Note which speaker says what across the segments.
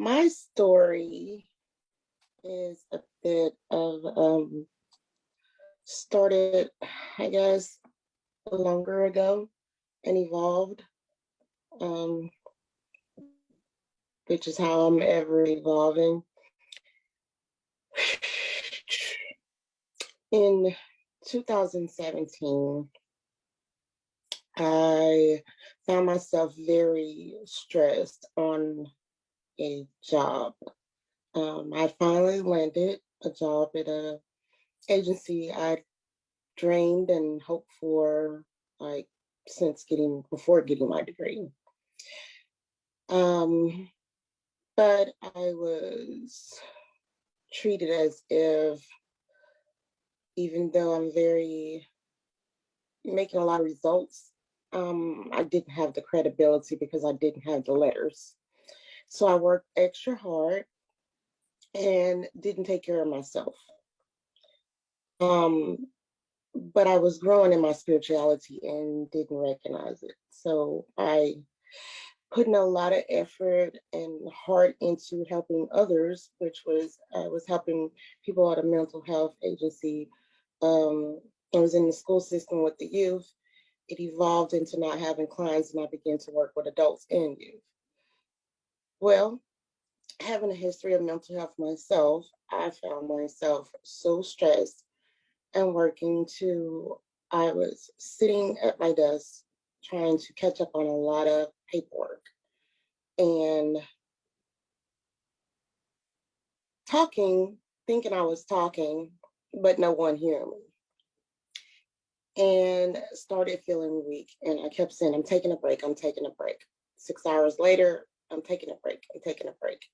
Speaker 1: My story is a bit of started, I guess, longer ago and evolved, um, which is how I'm ever evolving. In 2017, I found myself very stressed on a job. I finally landed a job at a agency I dreamed and hoped for, like, since getting before getting my degree. Um, but I was treated as if, even though I'm very making a lot of results, I didn't have the credibility because I didn't have the letters. So I worked extra hard and didn't take care of myself. Um, but I was growing in my spirituality and didn't recognize it. So I putting a lot of effort and heart into helping others, which was I was helping people at a mental health agency. Um, I was in the school system with the youth. It evolved into not having clients, and I began to work with adults and youth. Well, having a history of mental health myself, I found myself so stressed and working to. I was sitting at my desk trying to catch up on a lot of paperwork and talking, thinking I was talking, but no one hearing me. And started feeling weak. And I kept saying, I'm taking a break, I'm taking a break. 6 hours later, I'm taking a break, I'm taking a break.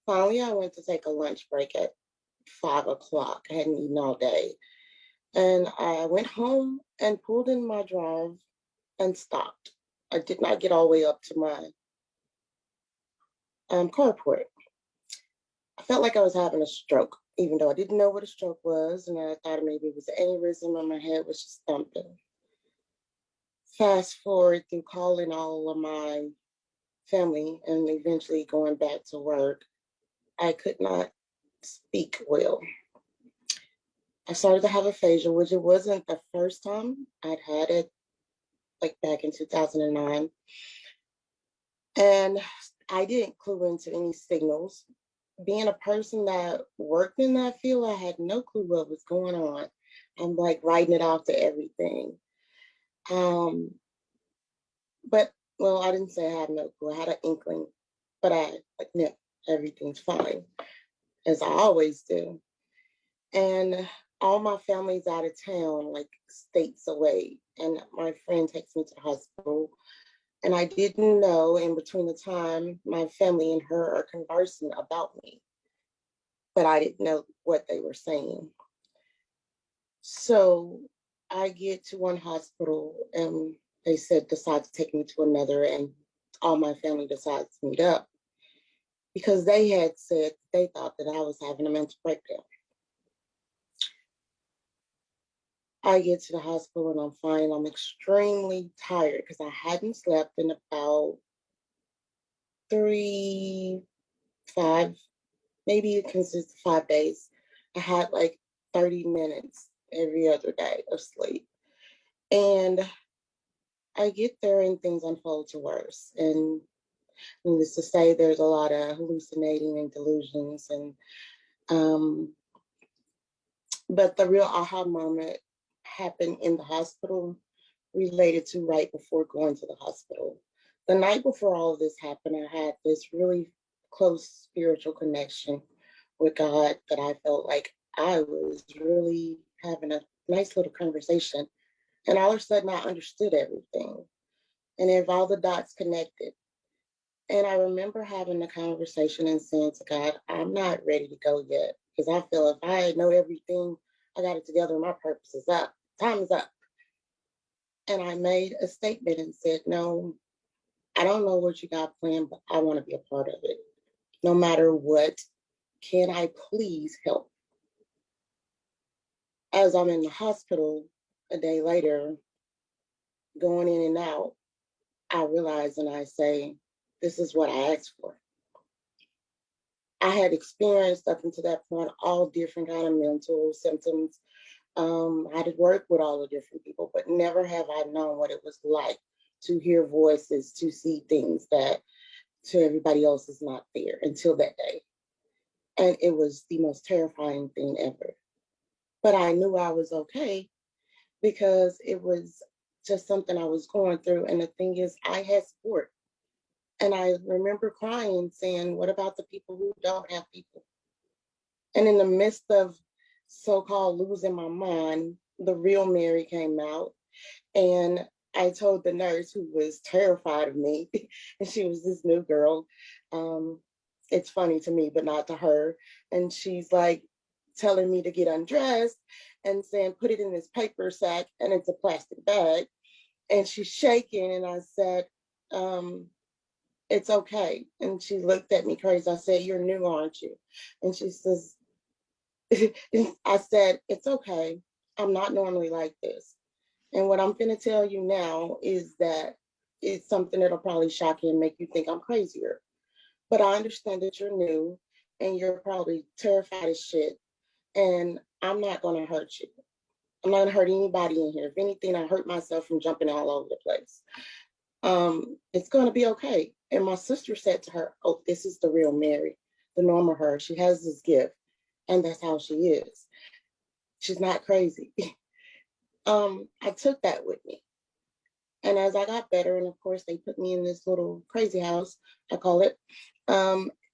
Speaker 1: Finally, I went to take a lunch break at 5 o'clock. I hadn't eaten all day. And I went home and pulled in my drive and stopped. I did not get all the way up to my carport. I felt like I was having a stroke, even though I didn't know what a stroke was, and I thought maybe it was an aneurysm and my head was just thumping. Fast forward through calling all of my family and eventually going back to work, I could not speak well. I started to have aphasia, which it wasn't the first time I'd had it, like back in 2009. And I didn't clue into any signals. Being a person that worked in that field, I had no clue what was going on. I'm like writing it off to everything. Um, but well, I didn't say I had no clue. I had an inkling, but I like no, everything's fine, as I always do. And all my family's out of town, like states away. And my friend takes me to the hospital. And I didn't know in between the time my family and her are conversing about me, but I didn't know what they were saying. So I get to one hospital and they said, decide to take me to another, and all my family decides to meet up because they had said they thought that I was having a mental breakdown. I get to the hospital and I'm fine. I'm extremely tired because I hadn't slept in about 3, 5, maybe it consists of 5 days. I had like 30 minutes every other day of sleep. And I get there and things unfold to worse. And needless to say, there's a lot of hallucinating and delusions. And but the real aha moment happened in the hospital, related to right before going to the hospital. The night before all of this happened, I had this really close spiritual connection with God that I felt like I was really having a nice little conversation. And all of a sudden, I understood everything. And if all the dots connected. And I remember having the conversation and saying to God, I'm not ready to go yet. Because I feel if I know everything, I got it together, my purpose is up. Time is up. And I made a statement and said, no, I don't know what you got planned, but I want to be a part of it. No matter what, can I please help? As I'm in the hospital a day later, going in and out, I realize and I say, this is what I asked for. I had experienced up until that point all different kind of mental symptoms. I had worked with all the different people, but never have I known what it was like to hear voices, to see things that to everybody else is not there until that day. And it was the most terrifying thing ever. But I knew I was okay because it was just something I was going through. And the thing is, I had support. And I remember crying, saying, what about the people who don't have people? And in the midst of so-called losing my mind, the real Mary came out. And I told the nurse, who was terrified of me, and she was this new girl. Um, it's funny to me, but not to her. And she's like telling me to get undressed and saying, put it in this paper sack, and it's a plastic bag. And she's shaking, and I said, it's okay. And she looked at me crazy. I said, you're new, aren't you? And she says, I said, it's okay. I'm not normally like this. And what I'm going to tell you now is that it's something that'll probably shock you and make you think I'm crazier. But I understand that you're new and you're probably terrified as shit. And I'm not going to hurt you. I'm not going to hurt anybody in here. If anything, I hurt myself from jumping all over the place. It's going to be okay. And my sister said to her, oh, this is the real Mary, the normal her. She has this gift, and that's how she is. She's not crazy. I took that with me. And as I got better, and of course, they put me in this little crazy house, I call it,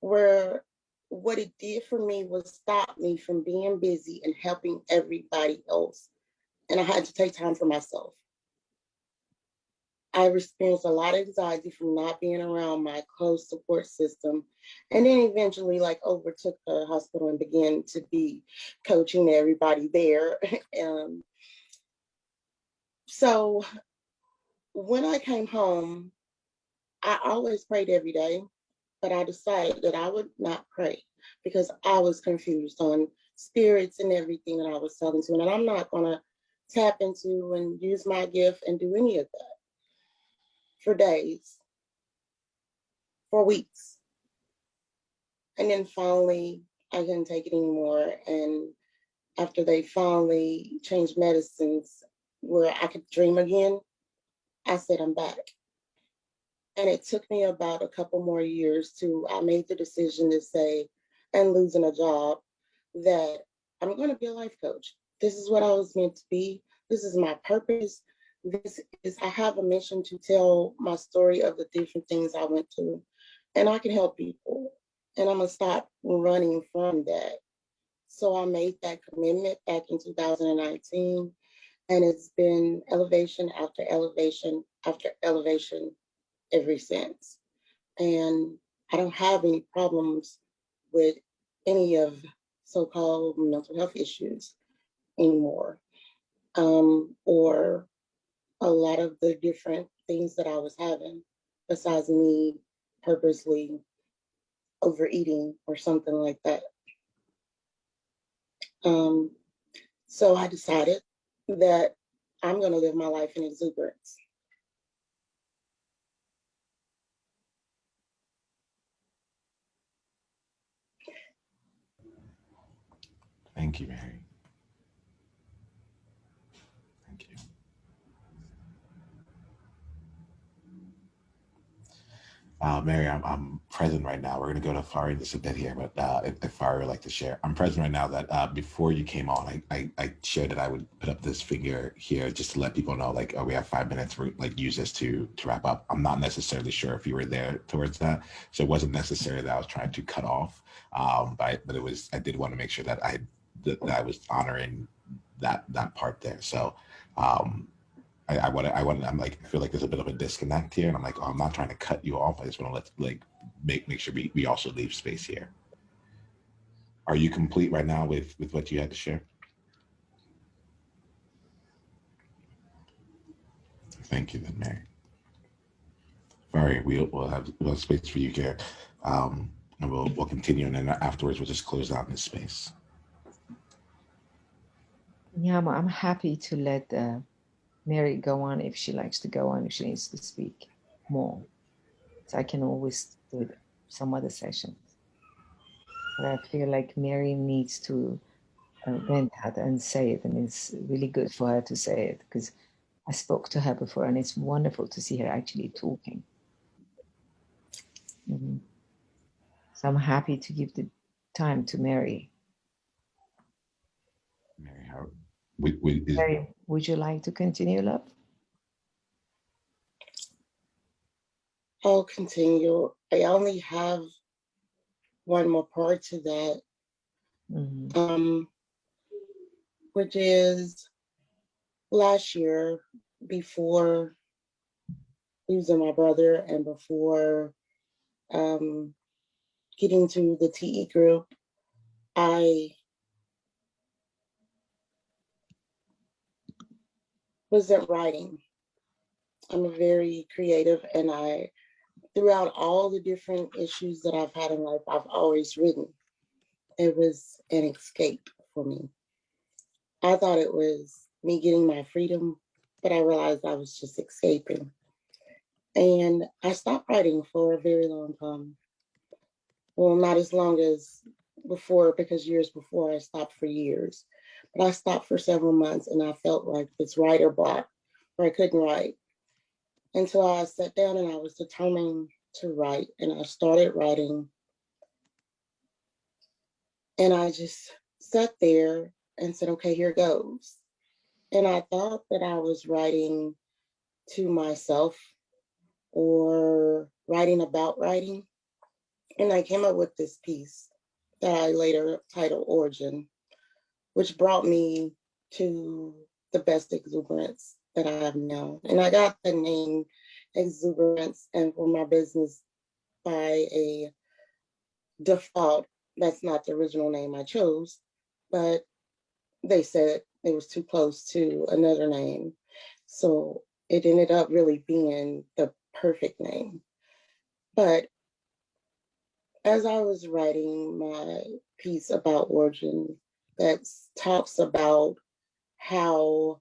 Speaker 1: where what it did for me was stop me from being busy and helping everybody else. And I had to take time for myself. I experienced a lot of anxiety from not being around my close support system. And then eventually, like, overtook the hospital and began to be coaching everybody there. So when I came home, I always prayed every day, but I decided that I would not pray because I was confused on spirits and everything that I was talking to. And I'm not going to tap into and use my gift and do any of that for days, for weeks. And then finally, I couldn't take it anymore. And after they finally changed medicines where I could dream again, I said, I'm back. And it took me about a couple more years I made the decision to say, and losing a job, that I'm going to be a life coach. This is what I was meant to be. This is my purpose. I have a mission to tell my story of the different things I went through, and I can help people. And I'm going to stop running from that. So I made that commitment back in 2019, and it's been elevation after elevation after elevation ever since. And I don't have any problems with any of so-called mental health issues anymore, or a lot of the different things that I was having, besides me purposely overeating or something like that. Um, so I decided that I'm going to live my life in exuberance.
Speaker 2: Thank you, Mary. Thank you. Mary, I'm present right now. We're going to go to Fari in just a bit here, but if Fari would like to share, I'm present right now that before you came on, I shared that I would put up this figure here just to let people know, like, oh, we have 5 minutes. We're like use this to wrap up. I'm not necessarily sure if you were there towards that, so it wasn't necessarily that I was trying to cut off, but it was I did want to make sure that that I was honoring that part there. So. I'm like, I feel like there's a bit of a disconnect here. And I'm like, oh, I'm not trying to cut you off. I just want to make sure we also leave space here. Are you complete right now with what you had to share? Thank you, then, Mary. All right, we'll have space for you here. And we'll continue. And then afterwards, we'll just close out this space.
Speaker 3: Yeah, I'm happy to let Mary go on if she likes to go on, if she needs to speak more. So I can always do some other sessions. And I feel like Mary needs to vent that and say it. And it's really good for her to say it, because I spoke to her before, and it's wonderful to see her actually talking. Mhm. So I'm happy to give the time to Mary.
Speaker 2: Mary, how
Speaker 3: Mary, would you like to continue, love?
Speaker 1: I'll continue. I only have one more part to that, which is last year, before losing my brother and before getting to the TE group, I wasn't writing. I'm a very creative, and throughout all the different issues that I've had in life, I've always written. It was an escape for me. I thought it was me getting my freedom, but I realized I was just escaping. And I stopped writing for a very long time. Well, not as long as before, because years before I stopped for years. But I stopped for several months, and I felt like this writer block where I couldn't write until I sat down and I was determined to write. And I started writing, and I just sat there and said, okay, here goes. And I thought that I was writing to myself or writing about writing. And I came up with this piece that I later titled Origin, which brought me to the best exuberance that I have now. And I got the name Exuberance and for my business by a default. That's not the original name I chose, but they said it was too close to another name. So it ended up really being the perfect name. But as I was writing my piece about Origin that talks about how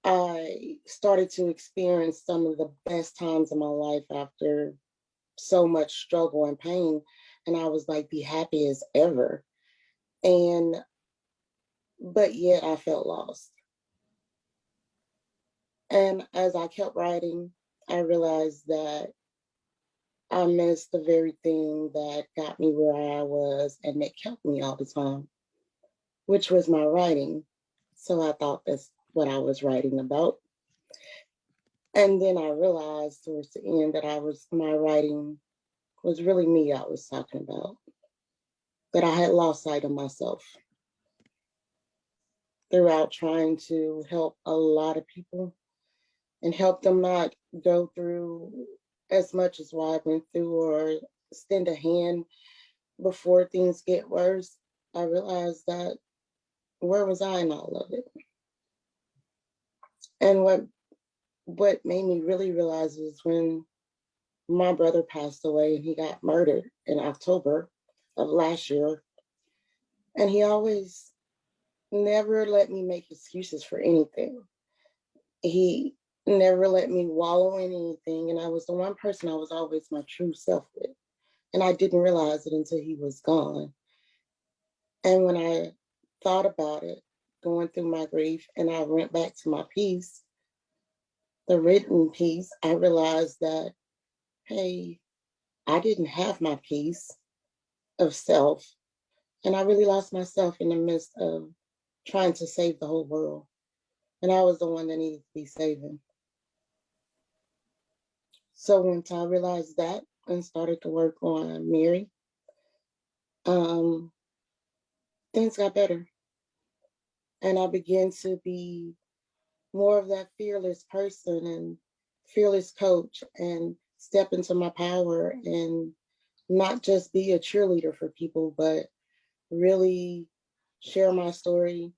Speaker 1: I started to experience some of the best times in my life after so much struggle and pain, and I was like the happiest ever. And but yet I felt lost. And as I kept writing, I realized that I missed the very thing that got me where I was and that kept me all the time, which was my writing. So I thought that's what I was writing about. And then I realized towards the end that my writing was really me I was talking about, that I had lost sight of myself throughout trying to help a lot of people and help them not go through as much as what I went through or extend a hand before things get worse. I realized that where was I in all of it? And what made me really realize was when my brother passed away and he got murdered in October of last year. And he always never let me make excuses for anything. He never let me wallow in anything. And I was the one person I was always my true self with. And I didn't realize it until he was gone. And when I thought about it, going through my grief, and I went back to my piece, the written piece, I realized that, hey, I didn't have my piece of self. And I really lost myself in the midst of trying to save the whole world. And I was the one that needed to be saving. So once I realized that and started to work on Mary, um, things got better. And I began to be more of that fearless person and fearless coach and step into my power and not just be a cheerleader for people, but really share my story,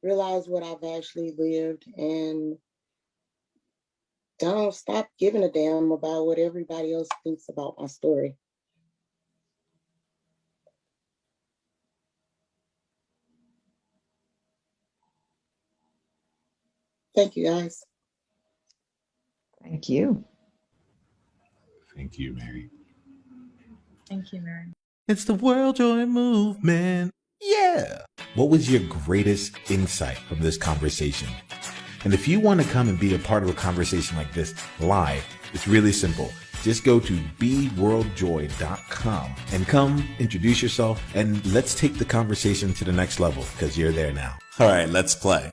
Speaker 1: realize what I've actually lived, and don't stop giving a damn about what everybody else thinks about my story. Thank you, guys.
Speaker 3: Thank you.
Speaker 2: Thank you, Mary.
Speaker 4: Thank you, Mary. It's the World Joy Movement. Yeah. What was your greatest insight from this conversation? And if you want to come and be a part of a conversation like this live, it's really simple. Just go to beworldjoy.com and come introduce yourself and let's take the conversation to the next level because you're there now. All right, let's play.